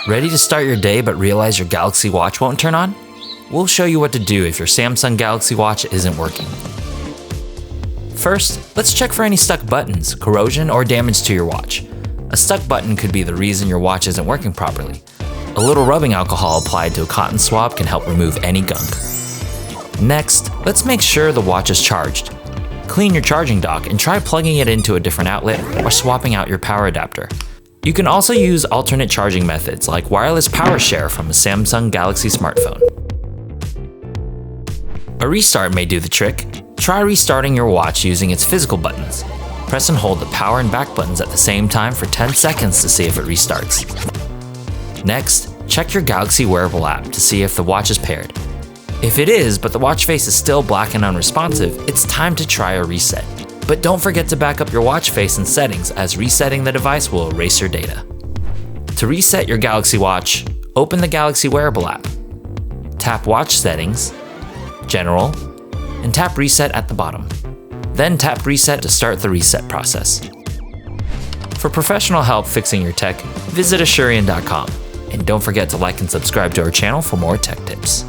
Ready to start your day but realize your Galaxy Watch won't turn on? We'll show you what to do if your Samsung Galaxy Watch isn't working. First, let's check for any stuck buttons, corrosion, or damage to your watch. A stuck button could be the reason your watch isn't working properly. A little rubbing alcohol applied to a cotton swab can help remove any gunk. Next, let's make sure the watch is charged. Clean your charging dock and try plugging it into a different outlet or swapping out your power adapter. You can also use alternate charging methods like wireless power share from a Samsung Galaxy smartphone. A restart may do the trick. Try restarting your watch using its physical buttons. Press and hold the power and back buttons at the same time for 10 seconds to see if it restarts. Next, check your Galaxy wearable app to see if the watch is paired. If it is, but the watch face is still black and unresponsive, it's time to try a reset. But don't forget to back up your watch face and settings, as resetting the device will erase your data. To reset your Galaxy Watch, open the Galaxy wearable app. Tap Watch Settings, General, and tap Reset at the bottom. Then tap Reset to start the reset process. For professional help fixing your tech, visit Asurion.com. And don't forget to like and subscribe to our channel for more tech tips.